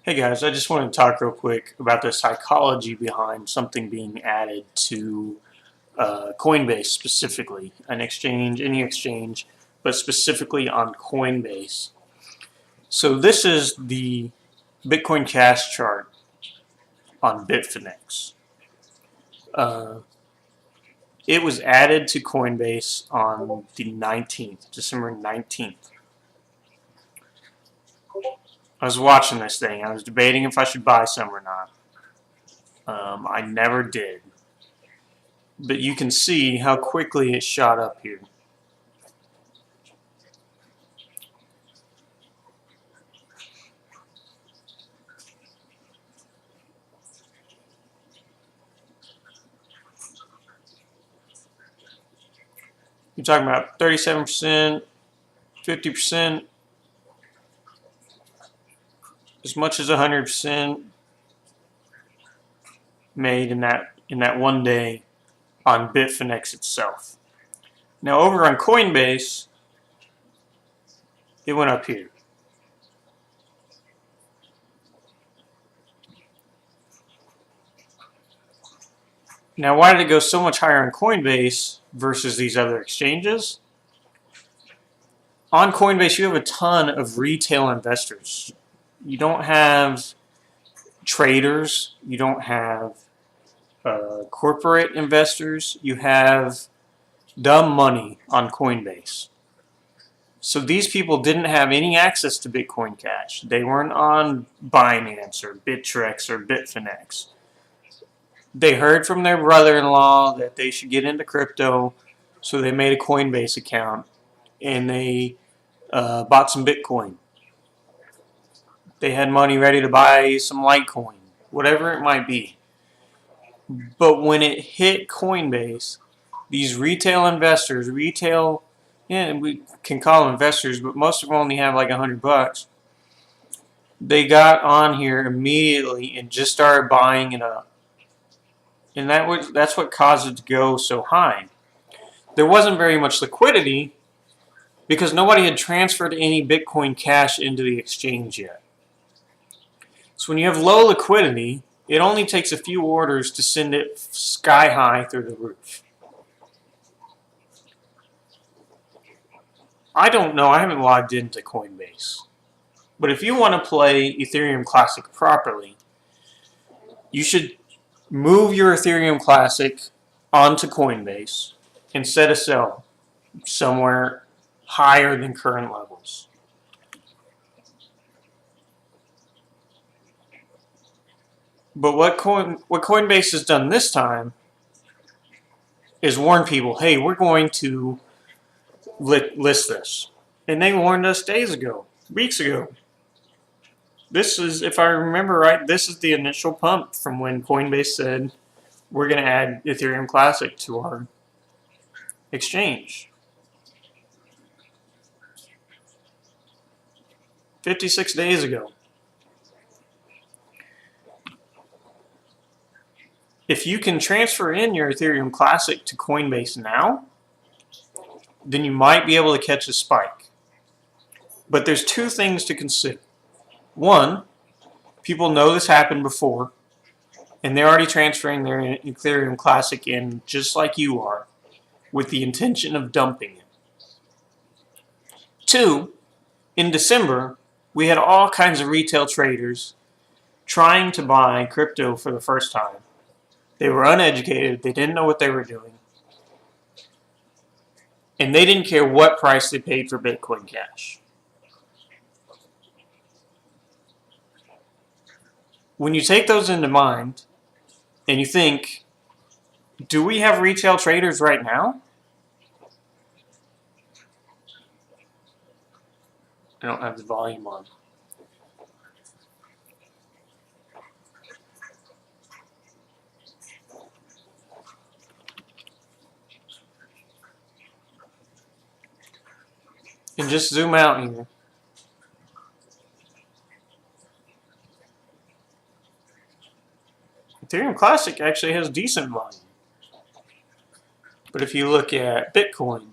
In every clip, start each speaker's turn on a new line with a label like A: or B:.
A: Hey guys, I just wanted to talk real quick about the psychology behind something being added to Coinbase specifically, an exchange, any exchange, but specifically on Coinbase. So this is the Bitcoin Cash chart on Bitfinex. Uh, it was added to Coinbase on the 19th, December 19th. I was watching this thing. I was debating if I should buy some or not. I never did. But you can see how quickly it shot up here. You're talking about 37%, 50%, as much as 100% made in that one day on Bitfinex itself. Now over on Coinbase, it went up here. Now why did it go so much higher on Coinbase versus these other exchanges? On Coinbase, you have a ton of retail investors. You don't have traders. You don't have corporate investors. You have dumb money on Coinbase. So these people didn't have any access to Bitcoin Cash. They weren't on Binance or Bittrex or Bitfinex. They heard from their brother-in-law that they should get into crypto, so they made a Coinbase account and they bought some Bitcoin. They had money ready to buy some Litecoin, whatever it might be. But when it hit Coinbase, these retail investors, we can call them investors, but most of them only have like $100. They got on here immediately and just started buying it up. And that's what caused it to go so high. There wasn't very much liquidity because nobody had transferred any Bitcoin Cash into the exchange yet. So when you have low liquidity, it only takes a few orders to send it sky high through the roof. I don't know, I haven't logged into Coinbase. But if you want to play Ethereum Classic properly, you should move your Ethereum Classic onto Coinbase and set a sell somewhere higher than current levels. But what Coinbase has done this time is warn people, hey, we're going to list this. And they warned us days ago, weeks ago. This is, if I remember right, this is the initial pump from when Coinbase said we're going to add Ethereum Classic to our exchange. 56 days ago. If you can transfer in your Ethereum Classic to Coinbase now, then you might be able to catch a spike. But there's two things to consider. One, people know this happened before, and they're already transferring their Ethereum Classic in just like you are, with the intention of dumping it. Two, in December, we had all kinds of retail traders trying to buy crypto for the first time. They were uneducated, they didn't know what they were doing, and they didn't care what price they paid for Bitcoin Cash. When you take those into mind, and you think, do we have retail traders right now? I don't have the volume on. And just zoom out here. Ethereum Classic actually has decent volume. But if you look at Bitcoin,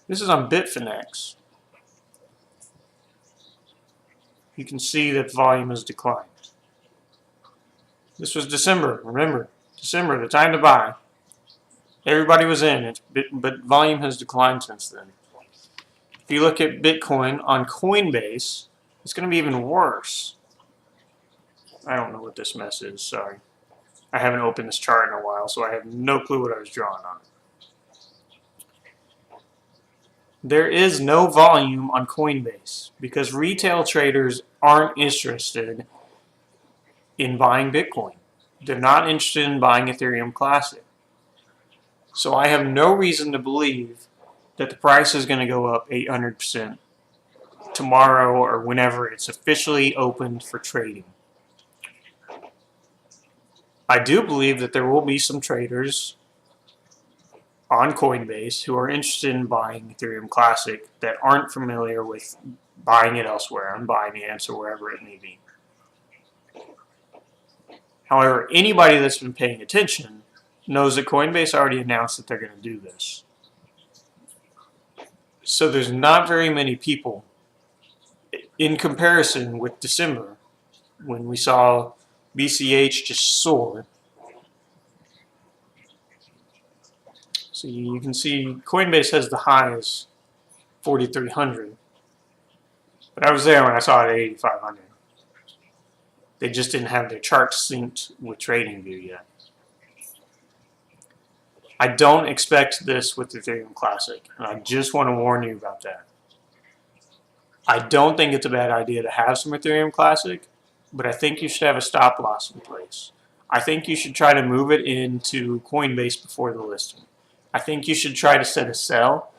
A: this is on Bitfinex. you can see that volume has declined. This was December. Remember, December, the time to buy. Everybody was in it, but volume has declined since then. If you look at Bitcoin on Coinbase, it's going to be even worse. I don't know what this mess is, sorry. I haven't opened this chart in a while, so I have no clue what I was drawing on it. There is no volume on Coinbase because retail traders aren't interested in buying Bitcoin. They're not interested in buying Ethereum Classic. So I have no reason to believe that the price is going to go up 800% tomorrow or whenever it's officially opened for trading. I do believe that there will be some traders on Coinbase who are interested in buying Ethereum Classic that aren't familiar with buying it elsewhere on Binance or wherever it may be. However, anybody that's been paying attention knows that Coinbase already announced that they're going to do this. So there's not very many people in comparison with December when we saw BCH just soar. So you can see Coinbase has the high as 4,300. But I was there when I saw it at 8,500. They just didn't have their charts synced with TradingView yet. I don't expect this with Ethereum Classic, and I just want to warn you about that. I don't think it's a bad idea to have some Ethereum Classic, but I think you should have a stop loss in place. I think you should try to move it into Coinbase before the listing. I think you should try to set a sell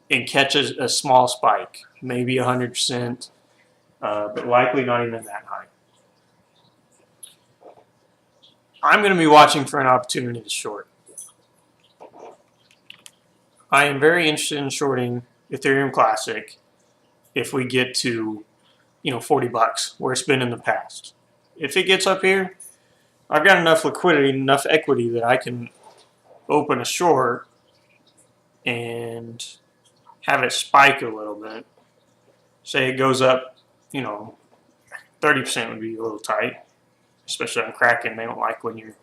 A: and catch a small spike, maybe 100%, but likely not even that high. I'm going to be watching for an opportunity to short. I am very interested in shorting Ethereum Classic if we get to, $40 where it's been in the past. If it gets up here, I've got enough liquidity, enough equity that I can open a short and have it spike a little bit. Say it goes up, 30% would be a little tight, especially on Kraken. They don't like when you're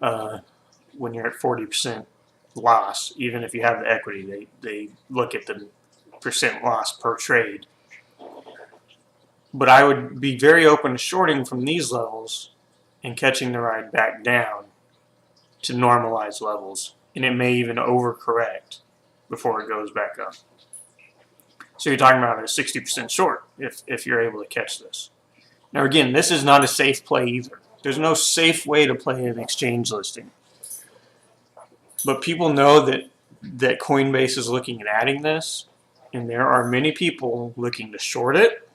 A: at 40% loss, even if you have the equity. They look at the percent loss per trade. But I would be very open to shorting from these levels and catching the ride back down to normalized levels, and it may even overcorrect before it goes back up. So you're talking about a 60% short if you're able to catch this. Now again, this is not a safe play either. There's no safe way to play an exchange listing. But people know that Coinbase is looking at adding this, and there are many people looking to short it,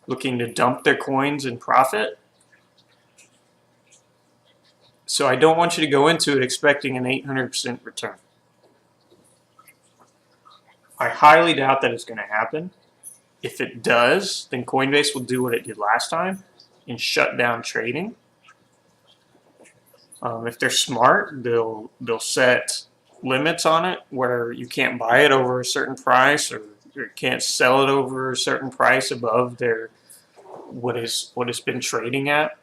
A: looking to dump their coins in profit. So I don't want you to go into it expecting an 800% return. I highly doubt that it's going to happen. If it does, then Coinbase will do what it did last time and shut down trading. If they're smart, they'll set limits on it where you can't buy it over a certain price or can't sell it over a certain price above what it's been trading at.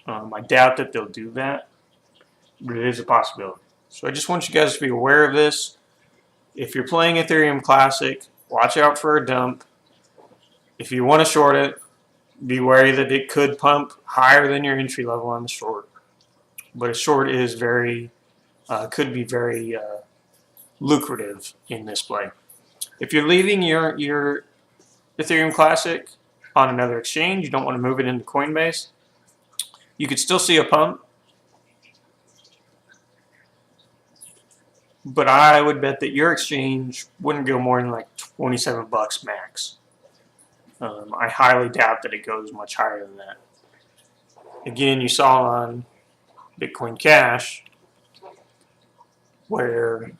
A: I doubt that they'll do that, but it is a possibility. So I just want you guys to be aware of this. If you're playing Ethereum Classic, watch out for a dump. If you want to short it, be wary that it could pump higher than your entry level on the short. But a short is could be very lucrative in this play. If you're leaving your Ethereum Classic on another exchange, you don't want to move it into Coinbase, you could still see a pump. But I would bet that your exchange wouldn't go more than like $27 max. I highly doubt that it goes much higher than that. Again, you saw on Bitcoin Cash where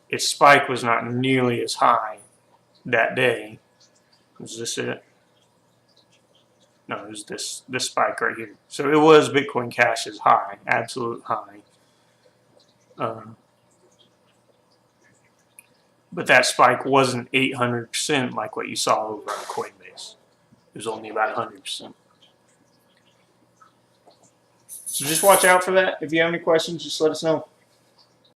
A: its spike was not nearly as high that day. Was this it? No, it was this spike right here. So it was Bitcoin Cash's high, absolute high. But that spike wasn't 800% like what you saw over on Coinbase. it was only about 100%. So just watch out for that. If you have any questions, just let us know.